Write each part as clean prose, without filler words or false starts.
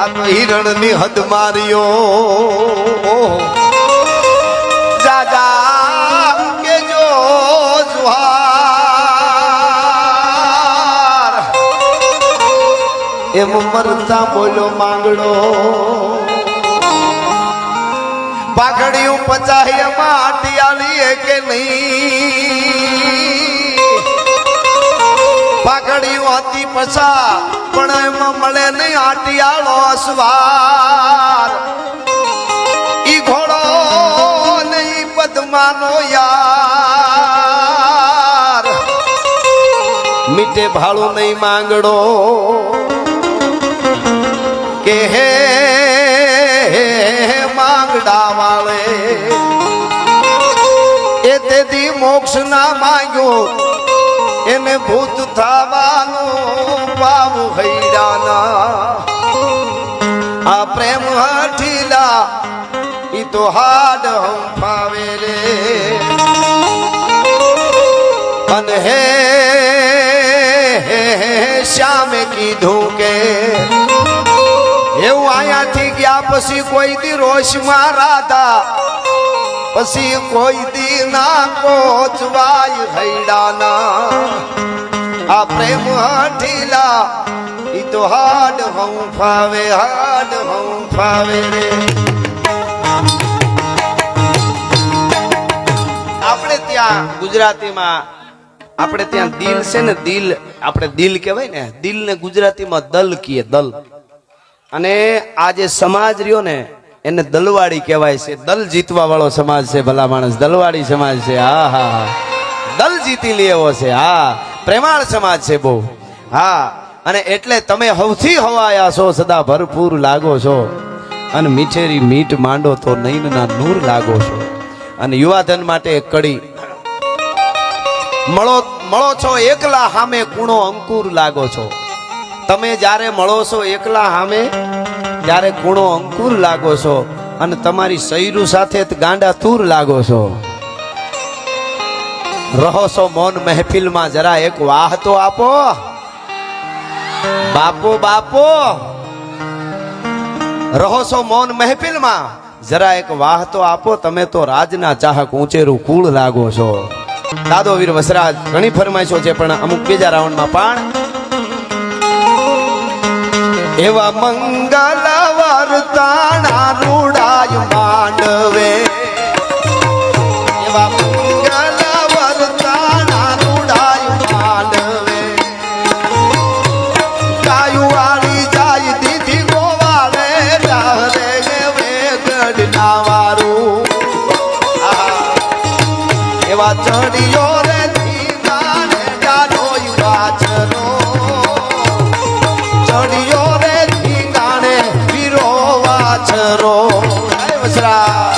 તો હિરણની હદ માર્યો જાજા કે જો જુહાર એમ મરતા બોલ્યો માંગડો પાઘડિયું પચાય માટિયાલી કે નહીં પાઘડિયું હતી પછા પણ એમાં મળે નહીં આટિયાળો અસવાર ઈ ઘોડો નહીં પદ્માનો યાર મીઠે ભાળું નહીં માંગડો કે હે માંગડા વાળે એ તેથી મોક્ષ ના માંગ્યો એને ભૂત થવાનું પાવ હૈડાના આ પ્રેમ હઠીલા ઈ તો હાડ હંફાવે રે અને હે શ્યામે કીધું કે એવું અહીંયાથી ગયા પછી કોઈ દી રોષમાં રાધા પછી કોઈ દી ના કોચવાય હૈડાના આ પ્રેમ હઠીલા ઈ તો હાડ હંફાવે રે આપણે ત્યાં ગુજરાતીમાં આપણે ત્યાં દિલ છે ને દિલ આપણે દિલ કહેવાય ને દિલ ને ગુજરાતીમાં દલ કીએ દલ અને આ જે સમાજ રહ્યો ને એને દલવાડી કહેવાય છે દલ જીતવા વાળો સમાજ છે ભલા માણસ દલવાડી સમાજ છે હા હા હા દલ જીતી લે એવો છે હા પ્રેમાળ સમાજ છે બહુ હા અને એટલે તમે હવથી હવાયા છો સદા ભરપૂર લાગો છો અને મીઠેરી મીઠ માંડો તો નૈનના નૂર લાગો છો અને યુવાધન માટે એક કડી મળો છો એકલા હામે કૂણો અંકુર લાગો છો તમે જ્યારે મળો છો એકલા સામે ત્યારે કૂણો અંકુર લાગો છો અને તમારી સૈરું સાથે ગાંડા તૂર લાગો છો રહો છો મૌન મહેફિલમાં જરા એક વાહ તો આપો બાપો રહો છો મૌન મહેફિલમાં જરા એક વાહ તો આપો તમે તો રાજના ચાહક ઊંચેરું કુળ લાગો છો દાદો વીર વસરાજ ઘણી ફરમાઈશો છે પણ અમુક બીજા રાઉન્ડમાં પણ એવા મંગલ વર્તાણા રૂડાય માંડવે એવા મંગલ વર્તાણા રૂડાય માંડવે ગાયું વાળી જાય દીધી ગોવાળે રહે વેગડના વારું એવા ચડીયો રે ધીમાને ડાઢોય વાચરો ચડીયો વાછરો વસરા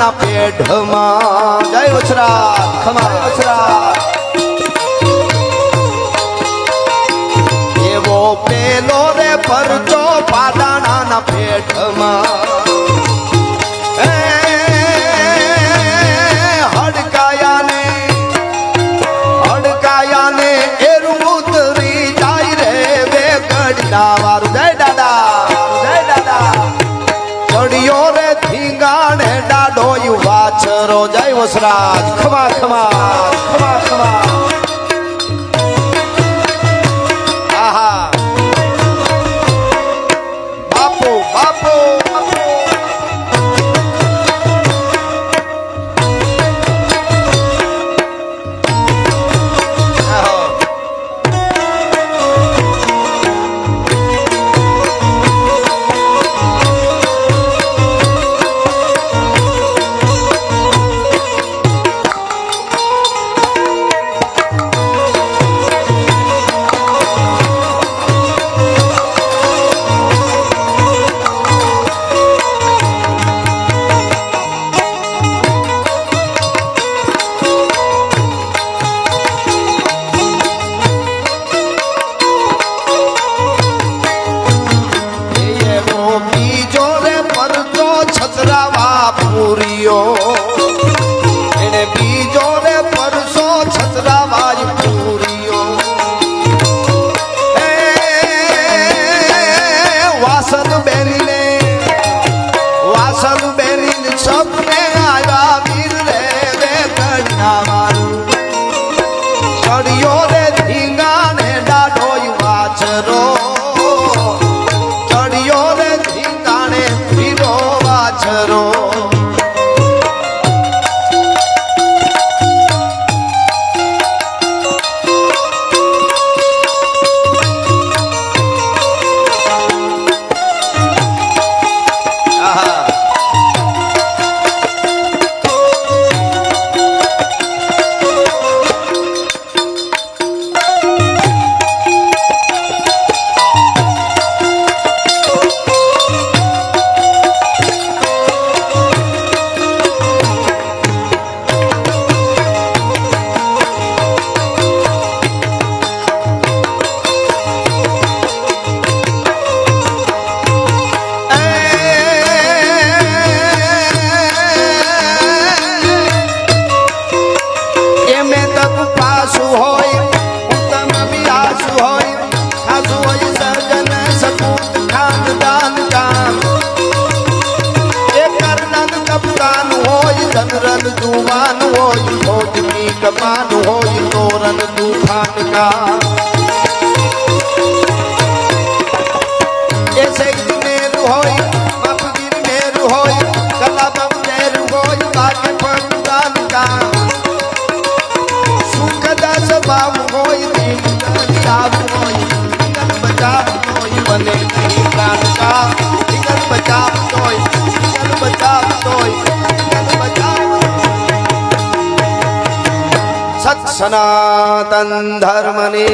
પાદાના પેઢમાં જય વછરાજ ખમા વછરાજ એવો પેલો રે પરચો પાદાના પેઢમાં હડકાયાને એરું ઉતરી જાય રે બે ગઢડા વારું જય દાદા જય દાદા ચડિયો રે ધીંગાણે ડાડો યુ વાછરો જય વસરાજ ખમા ખમા ખમા ખમા આહા બાપુ બાપુ એને બીજો રે પરસો છતરાવાય પૂરીઓ વાસદ બેની સપને આવ્યા વીર રે વે કન્યા મારું ચડિયો રે ધીંગાને ડાઢો વાછરો ચડિયો રે ધીંગાને વીરો વાછરો जनरल जुवान होई फौज की कमान होई तोरन तूफान का ऐसे मेर होई मफगिर मेर होई कलाबम मेर होई बाके पंदान का सुख दास बाब होई दिन जाब होई गन बचाव होई बने प्राण का गन बचाव होई गन बचाव होई सत सनातन धर्मने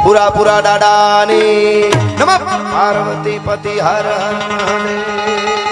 पूरा पूरा दादाने नमः पार्वती पति हर हर महादेव।